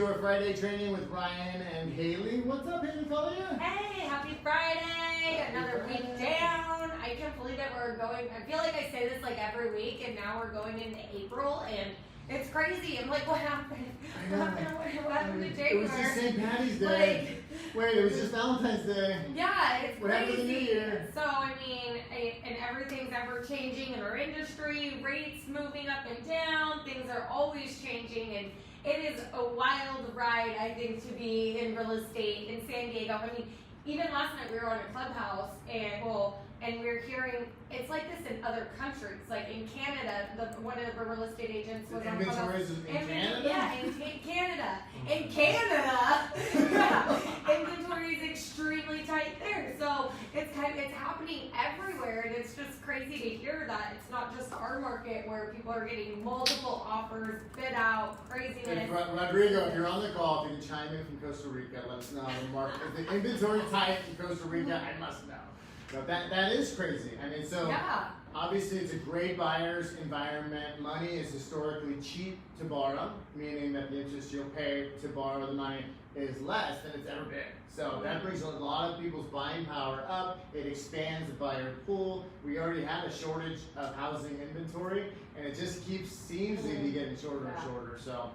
Ticor Friday training with Ryan and Haley. What's up, Haley? Call you? Hey, happy Friday! Another week down. I can't believe that we're going. I feel like I say this like every week, and now we're going into April, and it's crazy. I'm like, what happened? What happened to January? It was just St. Patty's Day. Wait, it was just Valentine's Day. Yeah, it's what crazy. Happened to the New Year? So I mean, and everything's ever changing in our industry. Rates moving up and down. Things are always changing, and it is a wild ride, I think, to be in real estate in San Diego. I mean, even last night we were on a clubhouse, and we were hearing it's like this in other countries. Like in Canada, one of the real estate agents was on Inventories in Canada? Yeah, in Canada. In Canada, yeah, inventory is extremely tight there. So it's happening everywhere, and it's just crazy to hear that it's not just our market where people are getting multiple offers, bid out, craziness. And Rodrigo, if you're on the call, if you can chime in from Costa Rica, let us know how the market. If the inventory tight in Costa Rica, I must know. No, that is crazy. I mean, so yeah. Obviously it's a great buyer's environment. Money is historically cheap to borrow, meaning that the interest you'll pay to borrow the money is less than it's ever been. So that brings a lot of people's buying power up. It expands the buyer pool. We already had a shortage of housing inventory, and it just seems to be getting shorter and shorter. So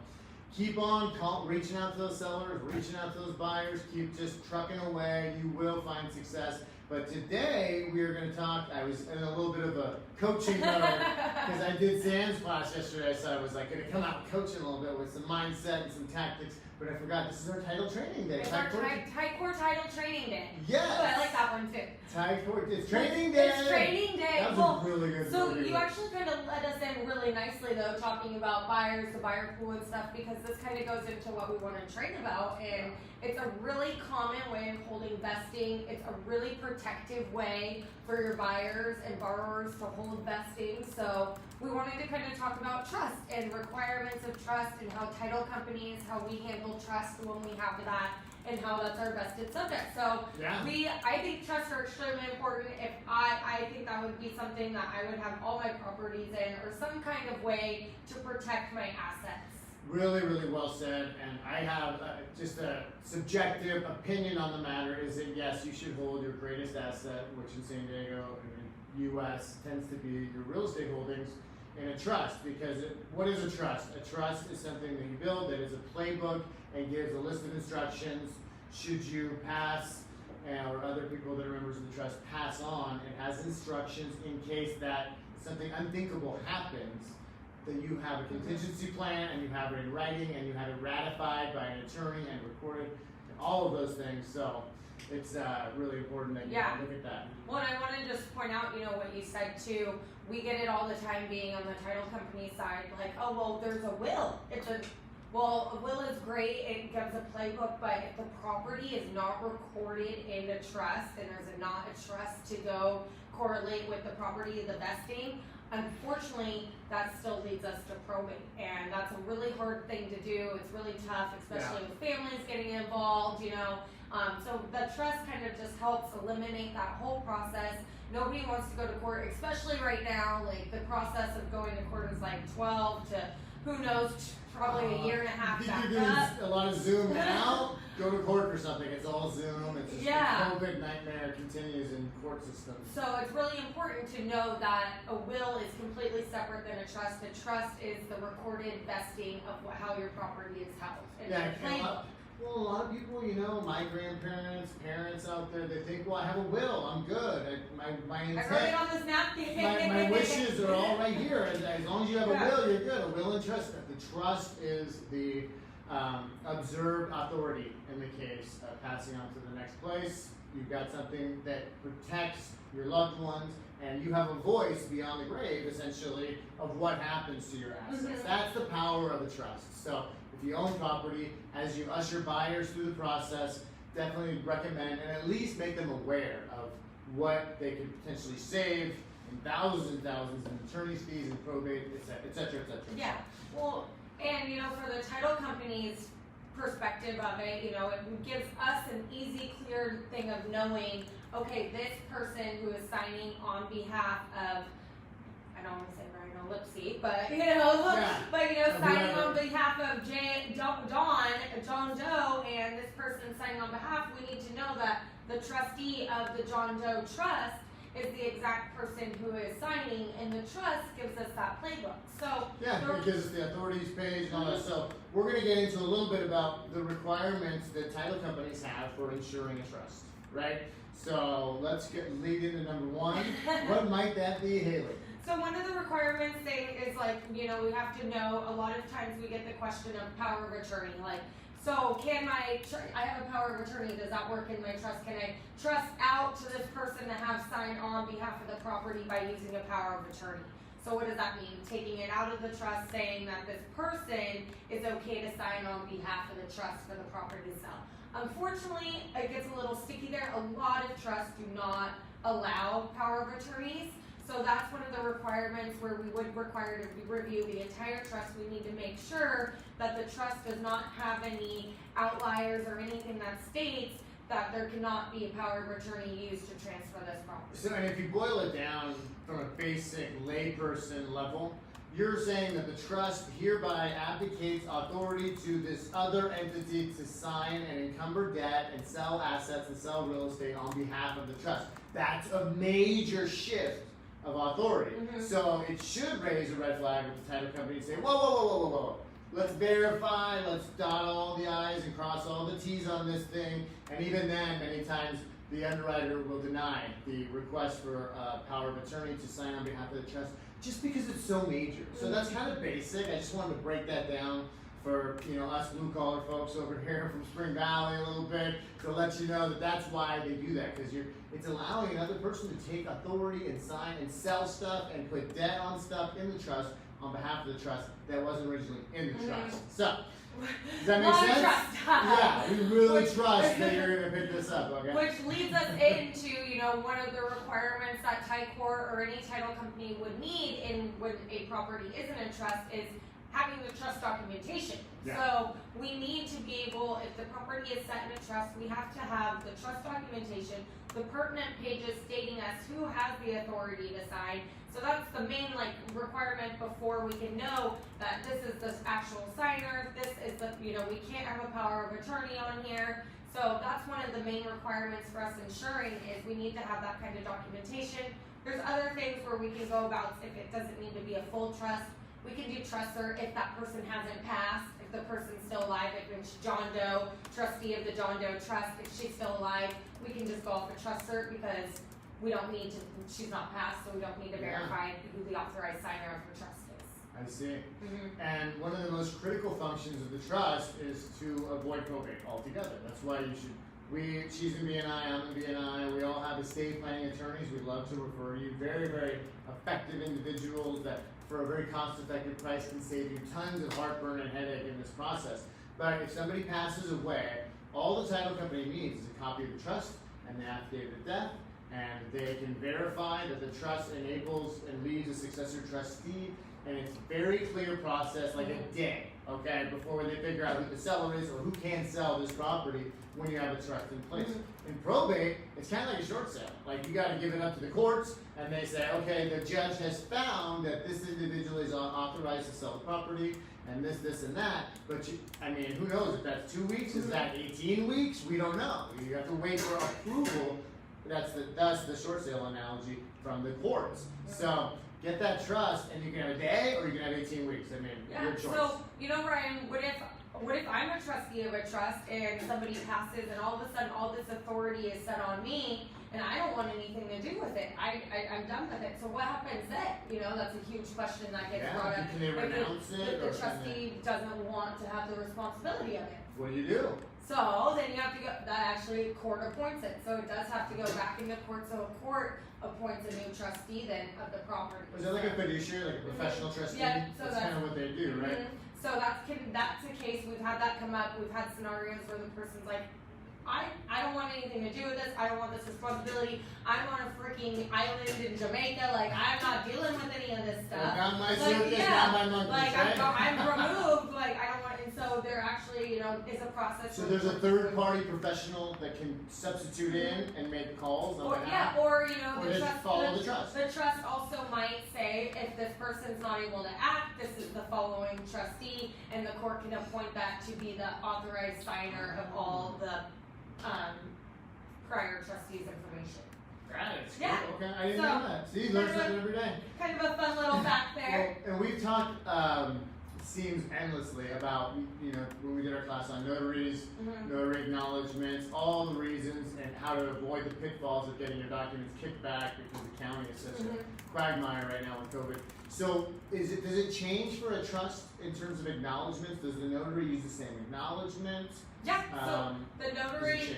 keep on reaching out to those sellers, reaching out to those buyers, keep just trucking away. You will find success. But today we are going to talk. I was in a little bit of a coaching mode because I did Sam's class yesterday, so I was like going to come out coaching a little bit with some mindset and some tactics. But I forgot this is our title training day. It's our Ticor Title training day. Yes. Oh, I like that one too. Ticor, it's training day. It's training day. That was a really good. So you actually kind of led us in really nicely though, talking about buyers, the buyer pool and stuff, because this kind of goes into what we want to train about, and it's a really common way of holding vesting. It's a really protective way for your buyers and borrowers to hold vesting. So we wanted to kind of talk about trust and requirements of trust and how title companies, how we handle trust when we have that, and how that's our vested subject. So I think trusts are extremely important. If I think that would be something that I would have all my properties in, or some kind of way to protect my assets. Really, really well said. And I have just a subjective opinion on the matter is that yes, you should hold your greatest asset, which in San Diego and in the U.S. tends to be your real estate holdings, in a trust. Because what is a trust? A trust is something that you build that is a playbook and gives a list of instructions. Should you pass, or other people that are members of the trust pass on, it has instructions in case that something unthinkable happens, that you have a contingency plan and you have it in writing and you have it ratified by an attorney and recorded, and all of those things. So it's really important that you look at that. Well, and I want to just point out, what you said too. We get it all the time being on the title company side, like, oh, well, there's a will. A will is great, it gives a playbook, but if the property is not recorded in a trust and there's not a trust to go correlate with the property, the vesting, unfortunately, that still leads us to probate, and that's a really hard thing to do. It's really tough, especially with families getting involved, So the trust kind of just helps eliminate that whole process. Nobody wants to go to court, especially right now. Like the process of going to court is like 12 to who knows, probably a year and a half back up. A lot of Zoom now. Go to court for something. It's all Zoom. It's just the COVID nightmare continues in court systems. So it's really important to know that a will is completely separate than a trust. A trust is the recorded vesting of how your property is held. And a lot of people, my grandparents, parents out there, they think, well, I have a will. I'm good. My intent. I wrote it on this napkin. My wishes are all right here. As long as you have a will, you're good. A will and trust. The trust is the observed authority in the case of passing on to the next place. You've got something that protects your loved ones, and you have a voice beyond the grave, essentially, of what happens to your assets. That's the power of a trust. So if you own property, as you usher buyers through the process, definitely recommend and at least make them aware of what they could potentially save in thousands and thousands in attorney's fees and probate, et cetera, et cetera. Yeah. Well, and for the title company's perspective of it, it gives us an easy, clear thing of knowing, okay, this person who is signing on behalf of I don't want to say ryanolipsey, but signing on behalf of John Doe, and this person signing on behalf, we need to know that the trustee of the John Doe Trust is the exact person who is signing, and the trust gives us that playbook. So it gives us the authorities page and all that. So we're going to get into a little bit about the requirements that title companies have for insuring a trust, right? So let's lead into number one. What might that be, Haley? So one of the requirements is we have to know, a lot of times we get the question of power of attorney, so can I have a power of attorney, does that work in my trust? Can I trust out to this person to have signed on behalf of the property by using a power of attorney? So what does that mean? Taking it out of the trust, saying that this person is okay to sign on behalf of the trust for the property to sell. Unfortunately, it gets a little sticky there. A lot of trusts do not allow power of attorneys. So that's one of the requirements where we would require to review the entire trust. We need to make sure that the trust does not have any outliers or anything that states that there cannot be a power of attorney used to transfer this property. So, and if you boil it down from a basic layperson level, you're saying that the trust hereby abdicates authority to this other entity to sign and encumber debt and sell assets and sell real estate on behalf of the trust. That's a major shift of authority. So it should raise a red flag with the title company and say, whoa. Let's verify, let's dot all the I's and cross all the T's on this thing. And even then, many times, the underwriter will deny the request for power of attorney to sign on behalf of the trust just because it's so major. So that's kind of basic. I just wanted to break that down for us blue collar folks over here from Spring Valley a little bit to let you know that that's why they do that, because it's allowing another person to take authority and sign and sell stuff and put debt on stuff in the trust on behalf of the trust that wasn't originally in the trust. So does that make sense? Yeah, we really trust that you're going to pick this up, okay? Which leads us into, one of the requirements that Ticor or any title company would need when a property isn't in trust is having the trust documentation. Yeah. So we need to be able, if the property is set in a trust, we have to have the trust documentation, the pertinent pages stating us who has the authority to sign. So that's the main requirement before we can know that this is the actual signer, this is the, we can't have a power of attorney on here. So that's one of the main requirements for us insuring is we need to have that kind of documentation. There's other things where we can go about if it doesn't need to be a full trust. We can do trust cert if that person hasn't passed, if the person's still alive, if it's John Doe, trustee of the John Doe Trust, if she's still alive, we can just go off the trust cert because we don't need to, she's not passed, so we don't need to verify who the authorized signer of the trust is. I see. And one of the most critical functions of the trust is to avoid probate altogether. That's why she's in BNI, I'm in BNI, we all have estate planning attorneys. We'd love to refer you. Very, very effective individuals that for a very cost-effective price can save you tons of heartburn and headache in this process. But if somebody passes away, all the title company needs is a copy of the trust and the affidavit of death, and they can verify that the trust enables and leaves a successor trustee, and it's a very clear process, like a day, okay, before they figure out who the seller is or who can sell this property when you have a trust in place. In probate, it's kind of like a short sale. Like you got to give it up to the courts, and they say, okay, the judge has found that this individual is authorized to sell the property, and this, and that. But who knows if that's 2 weeks? Is that 18 weeks? We don't know. You have to wait for approval. That's the short sale analogy from the courts. So get that trust, and you can have a day or you can have 18 weeks. Your choice. So Ryan, what if I'm a trustee of a trust and somebody passes and all of a sudden all this authority is set on me and I don't want anything to do with it? I'm done with it. So what happens then? That's a huge question that gets brought up. Can they renounce it? If the trustee doesn't want to have the responsibility of it. What do? So then you have to go, that actually court appoints it. So it does have to go back into court. So a court appoints a new trustee then of the property. Is that like a fiduciary, like a professional trustee? Yeah, so that's kind of what they do, right? So that's the case. We've had that come up. We've had scenarios where the person's like, I don't want anything to do with this. I don't want this responsibility. I'm on a freaking island in Jamaica. I'm not dealing with any of this stuff. Not my circus, not my monkeys, I'm removed. I don't want. And so there actually, is a process. So there's a third party professional that can substitute in and make calls on behalf. Or know, Or just follow the trust. The trust also might say, if this person's not able to act, this is the following trustee, and the court can appoint that to be the authorized signer of all the prior trustees' information. Got it. Yeah. Cool. Okay, I didn't know that. See, learn something every day. Kind of a fun little fact there. Well, and we've talked, seems endlessly about, you know, when we did our class on notaries, notary acknowledgements, all the reasons and how to avoid the pitfalls of getting your documents kicked back because the county is such a quagmire right now with COVID. So, does it change for a trust in terms of acknowledgements? Does the notary use the same acknowledgement? Yeah, so the notary,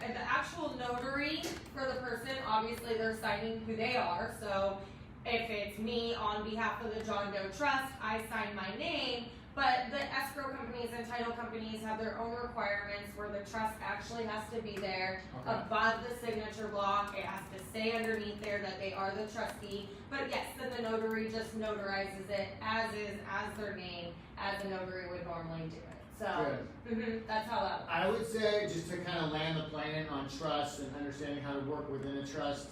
and the actual notary for the person, obviously they're signing who they are. So if it's me on behalf of the John Doe Trust, I sign my name, but the escrow companies and title companies have their own requirements where the trust actually has to be there above the signature block. It has to say underneath there that they are the trustee. But yes, then the notary just notarizes it as is, as their name, as a notary would normally do it. So, that's how that works. I would say, just to kind of land the plane on trust and understanding how to work within a trust,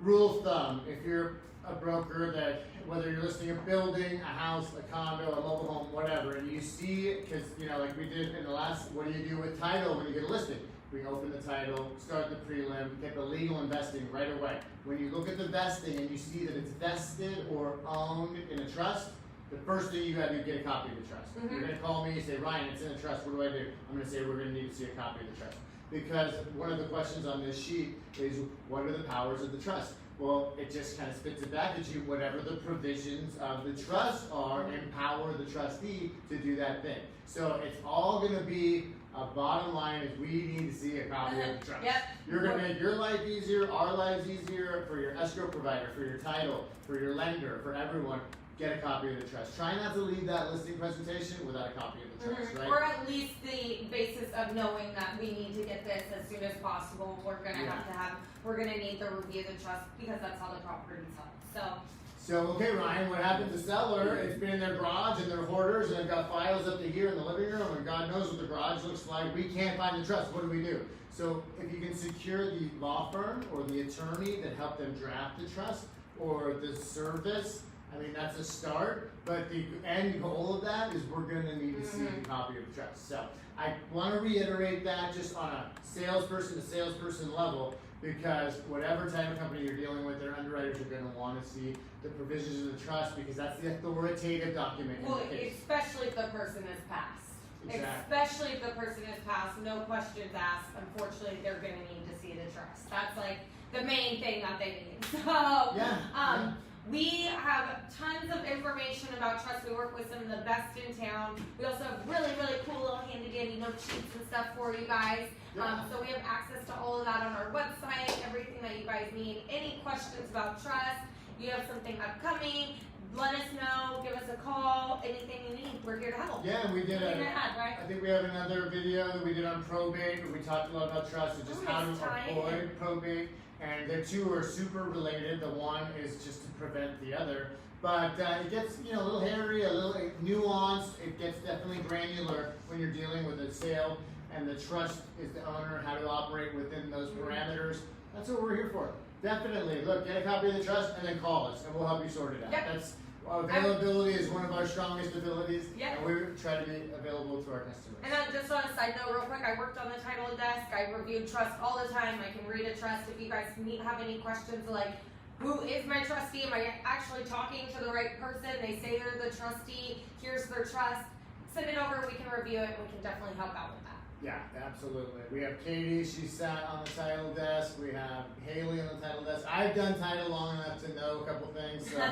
rule of thumb, if you're a broker that, whether you're listing a building, a house, a condo, a mobile home, whatever, and you see it, because, you know, like we did in the last, what do you do with title when you get a listing? We open the title, start the prelim, get the legal investing right away. When you look at the vesting and you see that it's vested or owned in a trust, the first thing you have to get a copy of the trust. You're going to call me and say, Ryan, it's in a trust, what do I do? I'm going to say, we're going to need to see a copy of the trust. Because one of the questions on this sheet is, what are the powers of the trust? Well, it just kind of spits it back at you. Whatever the provisions of the trust are, empower the trustee to do that thing. So it's all going to be, a bottom line is we need to see a copy of the trust. You're going to make your life easier, our lives easier, for your escrow provider, for your title, for your lender, for everyone. Get a copy of the trust. Try not to leave that listing presentation without a copy of the trust, right? Or at least the basis of knowing that we need to get this as soon as possible. We're gonna we're gonna need the review of the trust because that's how the property's held. So okay, Ryan, what happened to seller? It's been in their garage and they're hoarders and they've got files up to here in the living room and God knows what the garage looks like. We can't find the trust. What do we do? So if you can secure the law firm or the attorney that helped them draft the trust or the service, I mean, that's a start, but the end goal of that is we're going to need to see a copy of the trust. So I want to reiterate that just on a salesperson to salesperson level, because whatever type of company you're dealing with, their underwriters are going to want to see the provisions of the trust because that's the authoritative document. Well, especially if the person is passed. Exactly. Especially if the person is passed, no questions asked. Unfortunately, they're going to need to see the trust. That's like the main thing that they need. So, we have tons of information about trust. We work with some of the best in town. We also have really, really cool little handy dandy note sheets and stuff for you guys. So we have access to all of that on our website, everything that you guys need. Any questions about trust, you have something upcoming, let us know, give us a call, anything you need, we're here to help. Yeah, we did right? I think we have another video that we did on probate where we talked a lot about trust and just how to avoid probate. And the two are super related. The one is just to prevent the other. But it gets, you know, a little hairy, a little nuanced. It gets definitely granular when you're dealing with a sale. And the trust is the owner, how to operate within those parameters. That's what we're here for. Definitely. Look, get a copy of the trust and then call us and we'll help you sort it out. That's availability is one of our strongest abilities. And we try to be available to our customers. And just on a side note real quick, I worked on the title desk. I reviewed trust all the time. I can read a trust. If you guys have any questions like, who is my trustee? Am I actually talking to the right person? They say they're the trustee. Here's their trust. Send it over. We can review it. We can definitely help out with that. Yeah, absolutely. We have Katie. She sat on the title desk. We have Haley on the title desk. I've done title long enough to know a couple things, so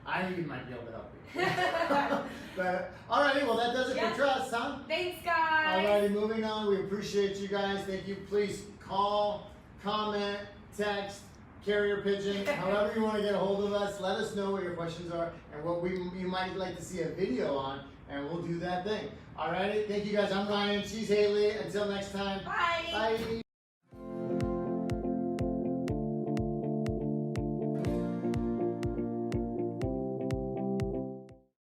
I even might be able to help you. But alrighty, well that does it for trust, huh? Thanks, guys. Alrighty, moving on. We appreciate you guys. Thank you. Please call, comment, text, carrier pigeon, however you want to get a hold of us. Let us know what your questions are and what you might like to see a video on, and we'll do that thing. Alrighty, thank you guys. I'm Ryan. She's Haley. Until next time. Bye. Bye.